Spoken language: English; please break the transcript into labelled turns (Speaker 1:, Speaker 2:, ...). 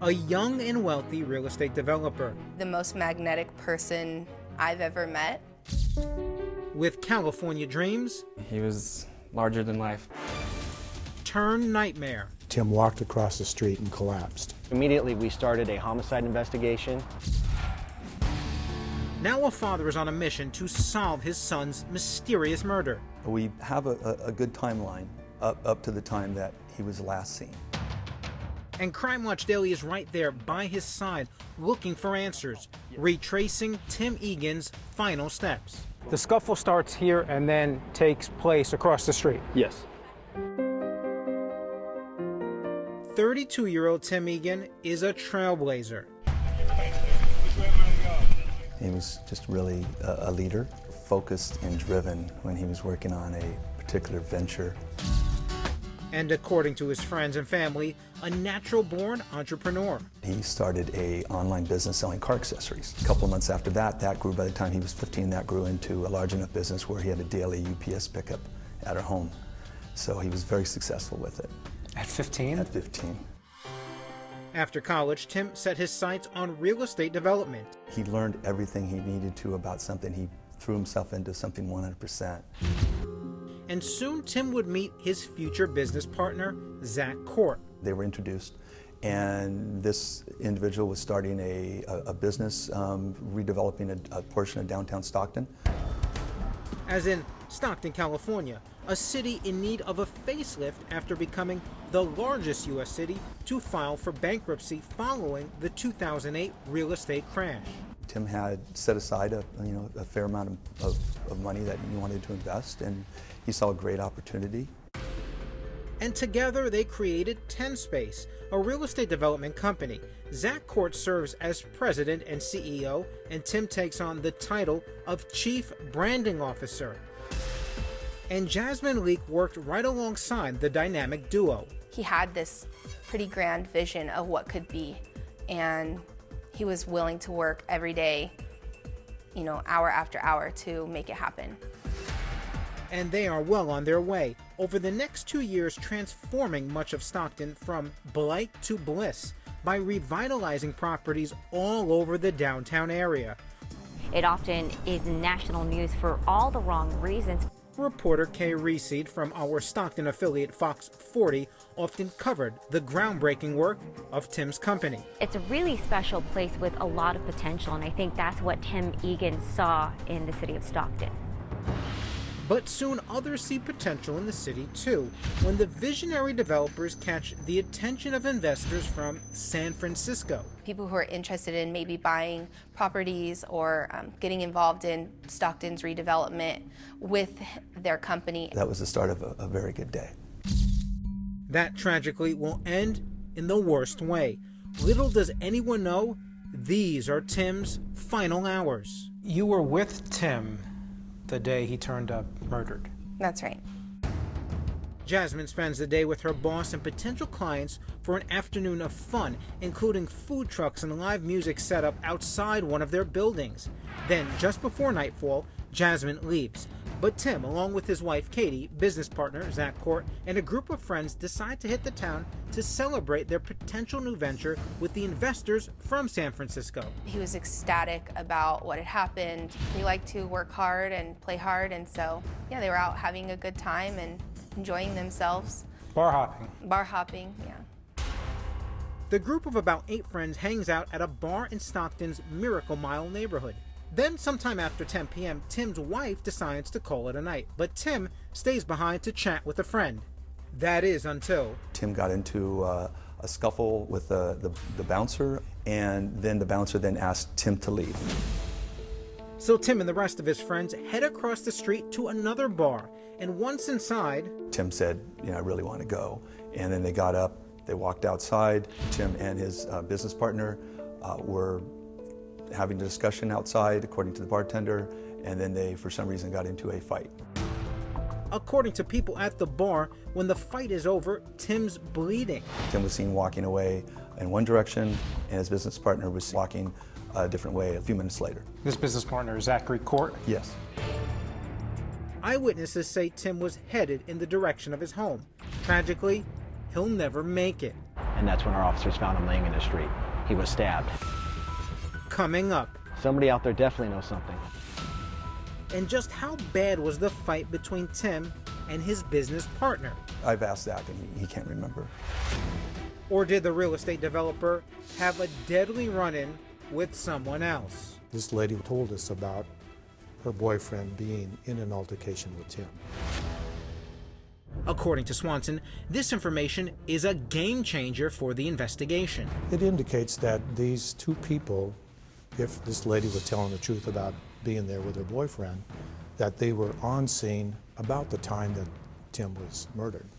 Speaker 1: a young and wealthy real estate developer.
Speaker 2: The most magnetic person I've ever met.
Speaker 1: With California dreams.
Speaker 3: He was larger than life.
Speaker 1: Turn nightmare.
Speaker 4: Tim walked across the street and collapsed.
Speaker 5: Immediately, we started a homicide investigation.
Speaker 1: Now a father is on a mission to solve his son's mysterious murder.
Speaker 6: We have a good timeline up to the time that he was last seen.
Speaker 1: And Crime Watch Daily is right there by his side, looking for answers, retracing Tim Egan's final steps.
Speaker 7: The scuffle starts here and then takes place across the street.
Speaker 5: Yes.
Speaker 1: 32-year-old Tim Egan is a trailblazer.
Speaker 6: He was just really a leader, focused and driven when he was working on a particular venture.
Speaker 1: And according to his friends and family, a natural-born entrepreneur.
Speaker 6: He started an online business selling car accessories. A couple of months after that, that grew, by the time he was 15, that grew into a large enough business where he had a daily UPS pickup at our home. So he was very successful with it.
Speaker 7: At 15?
Speaker 6: At 15.
Speaker 1: After college, Tim set his sights on real estate development.
Speaker 6: He learned everything he needed to about something. He threw himself into something 100%.
Speaker 1: And soon Tim would meet his future business partner, Zach Court.
Speaker 6: They were introduced, and this individual was starting a business, redeveloping a portion of downtown Stockton.
Speaker 1: As in Stockton, California, a city in need of a facelift after becoming the largest U.S. city to file for bankruptcy following the 2008 real estate crash.
Speaker 6: Tim had set aside a fair amount of money that he wanted to invest, and he saw a great opportunity.
Speaker 1: And together they created 10 Space, a real estate development company. Zach Court serves as president and CEO, and Tim takes on the title of Chief Branding Officer. And Jasmine Leak worked right alongside the dynamic duo.
Speaker 2: He had this pretty grand vision of what could be, and he was willing to work every day, hour after hour to make it happen.
Speaker 1: And they are well on their way, over the next 2 years transforming much of Stockton from blight to bliss by revitalizing properties all over the downtown area.
Speaker 8: It often is national news for all the wrong reasons.
Speaker 1: Reporter Kay Reseed from our Stockton affiliate Fox 40 often covered the groundbreaking work of Tim's company.
Speaker 8: It's a really special place with a lot of potential, and I think that's what Tim Egan saw in the city of Stockton.
Speaker 1: But soon others see potential in the city too, when the visionary developers catch the attention of investors from San Francisco.
Speaker 2: People who are interested in maybe buying properties or getting involved in Stockton's redevelopment with their company.
Speaker 6: That was the start of a very good day.
Speaker 1: That tragically will end in the worst way. Little does anyone know, these are Tim's final hours.
Speaker 7: You were with Tim the day he turned up murdered.
Speaker 2: That's right.
Speaker 1: Jasmine spends the day with her boss and potential clients for an afternoon of fun, including food trucks and live music set up outside one of their buildings. Then, just before nightfall, Jasmine leaves. But Tim, along with his wife Katie, business partner Zach Court, and a group of friends decide to hit the town to celebrate their potential new venture with the investors from San Francisco.
Speaker 2: He was ecstatic about what had happened. We like to work hard and play hard, and so, yeah, they were out having a good time and enjoying themselves.
Speaker 7: Bar hopping.
Speaker 2: Bar hopping, yeah.
Speaker 1: The group of about 8 friends hangs out at a bar in Stockton's Miracle Mile neighborhood. Then, sometime after 10 p.m., Tim's wife decides to call it a night, but Tim stays behind to chat with a friend. That is until
Speaker 6: Tim got into a scuffle with the bouncer, and then the bouncer then asked Tim to leave.
Speaker 1: So Tim and the rest of his friends head across the street to another bar, and once inside,
Speaker 6: Tim said, I really want to go. And then they got up, they walked outside. Tim and his business partner were having a discussion outside, according to the bartender, and then they, for some reason, got into a fight.
Speaker 1: According to people at the bar, when the fight is over, Tim's bleeding.
Speaker 6: Tim was seen walking away in one direction, and his business partner was walking a different way a few minutes later.
Speaker 7: This business partner is Zachary Court?
Speaker 6: Yes.
Speaker 1: Eyewitnesses say Tim was headed in the direction of his home. Tragically, he'll never make it.
Speaker 5: and that's when our officers found him laying in the street. He was stabbed.
Speaker 1: Coming up,
Speaker 5: Somebody out there definitely knows something.
Speaker 1: and just how bad was the fight between Tim and his business partner?
Speaker 6: I've asked Zach and he can't remember.
Speaker 1: Or did the real estate developer have a deadly run-in with someone else?
Speaker 4: This lady told us about her boyfriend being in an altercation with Tim.
Speaker 1: According to Swanson, this information is a game changer for the investigation.
Speaker 4: It indicates that these two people, if this lady was telling the truth about being there with her boyfriend, that they were on scene about the time that Tim was murdered.